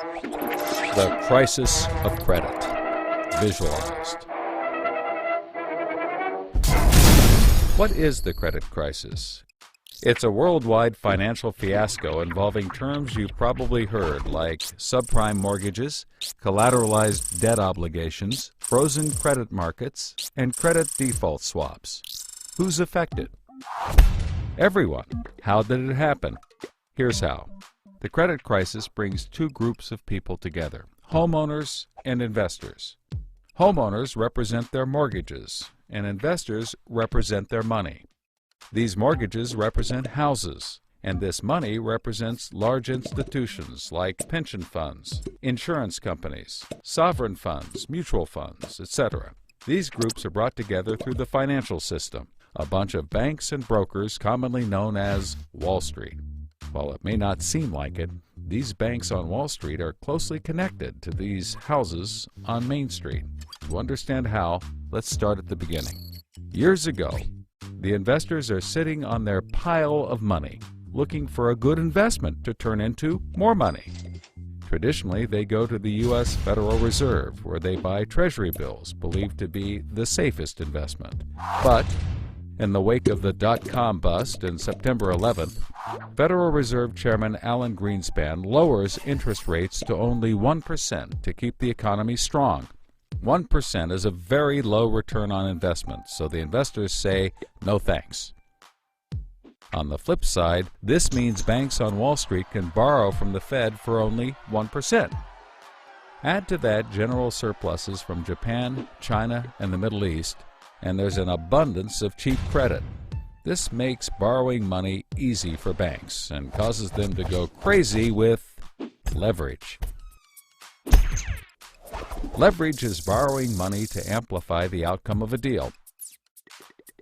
The crisis of credit, visualized. What is the credit crisis? It's a worldwide financial fiasco involving terms you've probably heard like subprime mortgages, collateralized debt obligations, frozen credit markets, and credit default swaps. Who's affected? Everyone. How did it happen? Here's how. The credit crisis brings two groups of people together, homeowners and investors. Homeowners represent their mortgages, and investors represent their money. These mortgages represent houses, and this money represents large institutions like pension funds, insurance companies, sovereign funds, mutual funds, etc. These groups are brought together through the financial system, a bunch of banks and brokers commonly known as Wall Street. While it may not seem like it, these banks on Wall Street are closely connected to these houses on Main Street. To understand how, let's start at the beginning. Years ago, the investors are sitting on their pile of money, looking for a good investment to turn into more money. Traditionally, they go to the U.S. Federal Reserve, where they buy Treasury bills, believed to be the safest investment. But in the wake of the dot-com bust in September 11th, Federal Reserve Chairman Alan Greenspan lowers interest rates to only 1% to keep the economy strong. 1% is a very low return on investment, so the investors say, no thanks. On the flip side, this means banks on Wall Street can borrow from the Fed for only 1%. Add to that general surpluses from Japan, China, and the Middle East, and there's an abundance of cheap credit. This makes borrowing money easy for banks and causes them to go crazy with leverage. Leverage is borrowing money to amplify the outcome of a deal.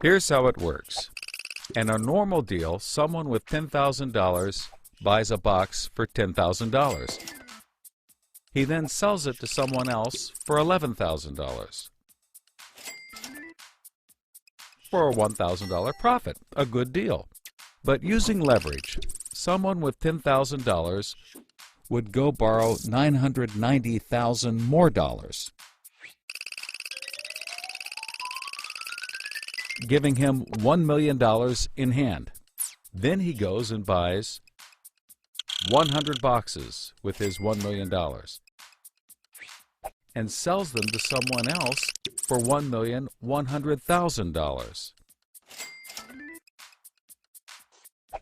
Here's how it works. In a normal deal, someone with $10,000 buys a box for $10,000. He then sells it to someone else for $11,000. For a $1,000 profit, a good deal. But using leverage, someone with $10,000 would go borrow $990,000 more, giving him $1 million in hand. Then he goes and buys 100 boxes with his $1 million and sells them to someone else for $1,100,000.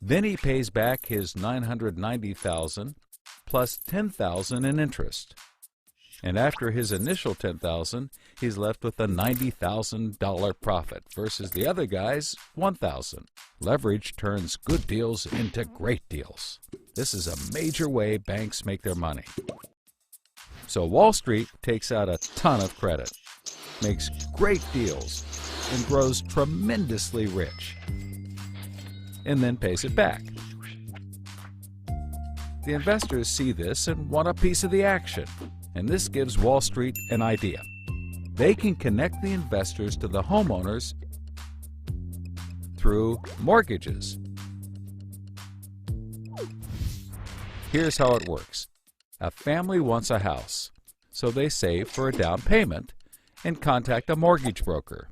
Then he pays back his $990,000 plus $10,000 in interest. And after his initial $10,000, he's left with a $90,000 profit versus the other guy's $1,000. Leverage turns good deals into great deals. This is a major way banks make their money. So Wall Street takes out a ton of credit, makes great deals, and grows tremendously rich, and then pays it back. The investors see this and want a piece of the action, and this gives Wall Street an idea. They can connect the investors to the homeowners through mortgages. Here's how it works. A family wants a house, so they save for a down payment and contact a mortgage broker.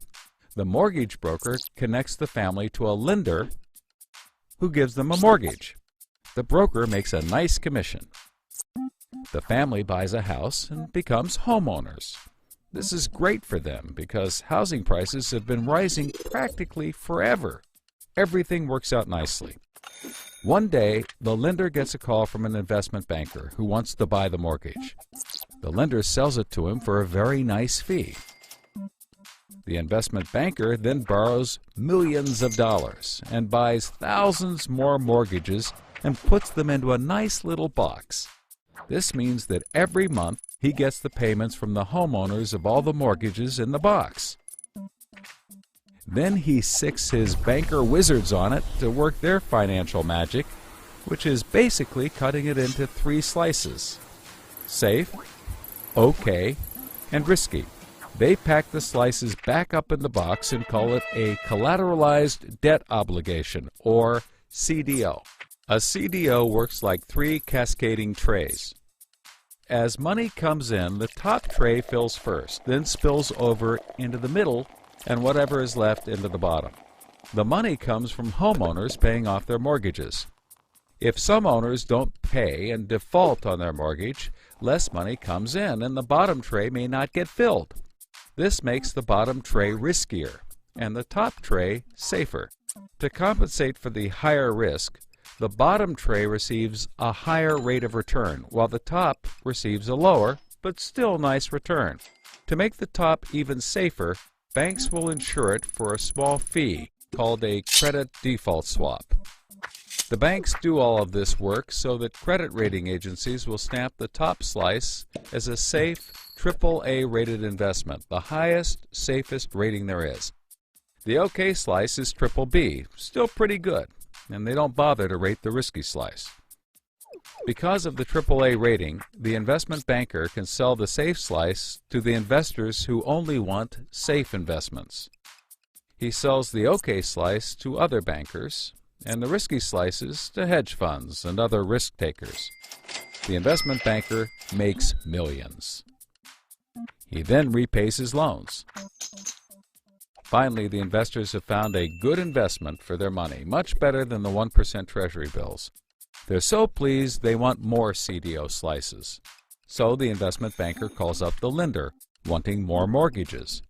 The mortgage broker connects the family to a lender who gives them a mortgage. The broker makes a nice commission. The family buys a house and becomes homeowners. This is great for them because housing prices have been rising practically forever. Everything works out nicely. One day, the lender gets a call from an investment banker who wants to buy the mortgage. The lender sells it to him for a very nice fee. The investment banker then borrows millions of dollars and buys thousands more mortgages and puts them into a nice little box. This means that every month he gets the payments from the homeowners of all the mortgages in the box. Then he sicks his banker wizards on it to work their financial magic, which is basically cutting it into 3 slices: safe, okay, and risky. They pack the slices back up in the box and call it a collateralized debt obligation, or CDO. A CDO works like 3 cascading trays. As money comes in, the top tray fills first, then spills over into the middle, and whatever is left into the bottom. The money comes from homeowners paying off their mortgages. If some owners don't pay and default on their mortgage, less money comes in and the bottom tray may not get filled. This makes the bottom tray riskier and the top tray safer. To compensate for the higher risk, the bottom tray receives a higher rate of return, while the top receives a lower, but still nice return. To make the top even safer, banks will insure it for a small fee called a credit default swap. The banks do all of this work so that credit rating agencies will stamp the top slice as a safe, AAA rated investment, the highest, safest rating there is. The OK slice is BBB, still pretty good, and they don't bother to rate the risky slice. Because of the AAA rating, the investment banker can sell the safe slice to the investors who only want safe investments. He sells the OK slice to other bankers, and the risky slices to hedge funds and other risk takers. The investment banker makes millions. He then repays his loans. Finally, the investors have found a good investment for their money, much better than the 1% Treasury bills. They're so pleased they want more CDO slices. So the investment banker calls up the lender, wanting more mortgages.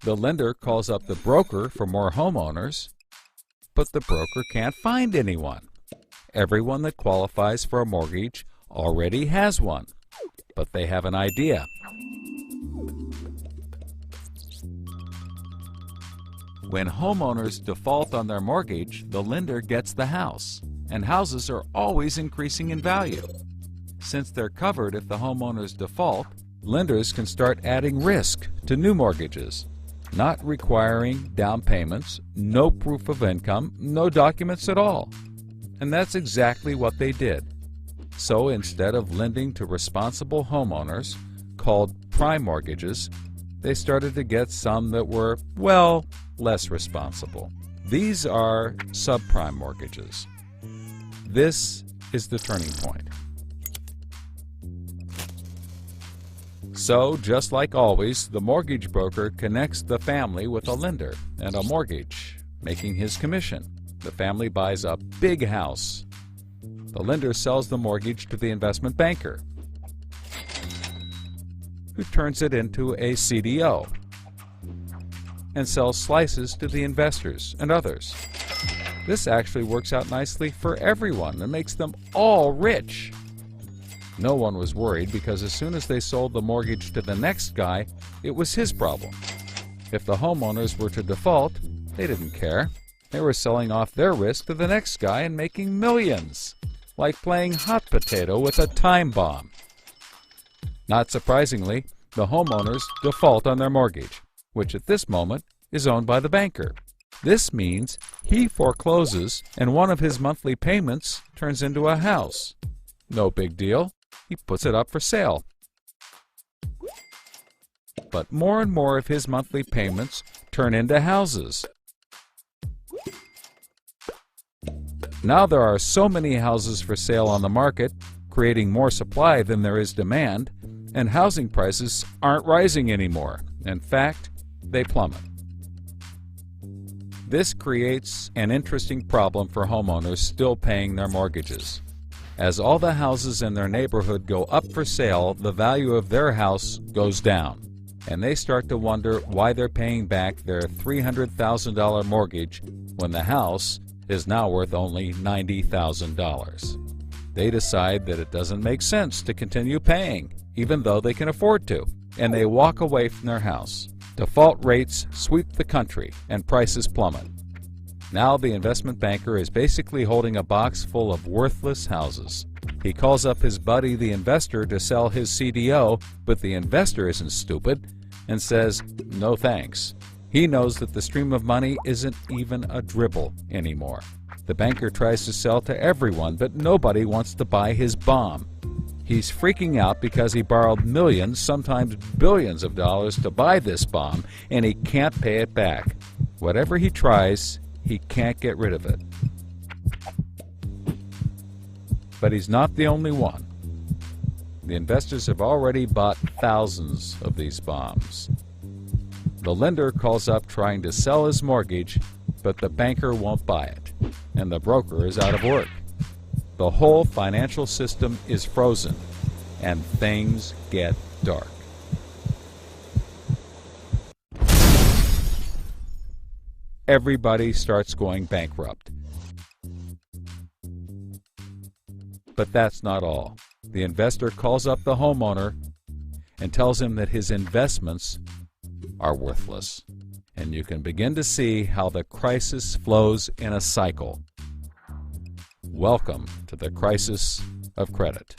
The lender calls up the broker for more homeowners, but the broker can't find anyone. Everyone that qualifies for a mortgage already has one, but they have an idea. When homeowners default on their mortgage, the lender gets the house, and houses are always increasing in value. Since they're covered if the homeowners default, lenders can start adding risk to new mortgages, not requiring down payments, no proof of income, no documents at all. And that's exactly what they did. So instead of lending to responsible homeowners, called prime mortgages, they started to get some that were, well, less responsible. These are subprime mortgages. This is the turning point. So, just like always, the mortgage broker connects the family with a lender and a mortgage, making his commission. The family buys a big house. The lender sells the mortgage to the investment banker, who turns it into a CDO and sells slices to the investors and others. This actually works out nicely for everyone and makes them all rich. No one was worried because as soon as they sold the mortgage to the next guy, it was his problem. If the homeowners were to default, they didn't care. They were selling off their risk to the next guy and making millions, like playing hot potato with a time bomb. Not surprisingly, the homeowners default on their mortgage, which at this moment is owned by the banker. This means he forecloses and one of his monthly payments turns into a house. No big deal. He puts it up for sale. But more and more of his monthly payments turn into houses. Now there are so many houses for sale on the market, creating more supply than there is demand, and housing prices aren't rising anymore. In fact, they plummet. This creates an interesting problem for homeowners still paying their mortgages. As all the houses in their neighborhood go up for sale, the value of their house goes down, and they start to wonder why they're paying back their $300,000 mortgage when the house is now worth only $90,000. They decide that it doesn't make sense to continue paying, even though they can afford to, and they walk away from their house. Default rates sweep the country and prices plummet. Now the investment banker is basically holding a box full of worthless houses. He calls up his buddy the investor to sell his CDO, but the investor isn't stupid and says, no thanks. He knows that the stream of money isn't even a dribble anymore. The banker tries to sell to everyone, but nobody wants to buy his bomb. He's freaking out because he borrowed millions, sometimes billions of dollars to buy this bomb, and he can't pay it back. Whatever he tries, he can't get rid of it. But he's not the only one. The investors have already bought thousands of these bombs. The lender calls up trying to sell his mortgage, but the banker won't buy it, and the broker is out of work. The whole financial system is frozen, and things get dark. Everybody starts going bankrupt. But that's not all. The investor calls up the homeowner and tells him that his investments are worthless. And you can begin to see how the crisis flows in a cycle. Welcome to the crisis of credit.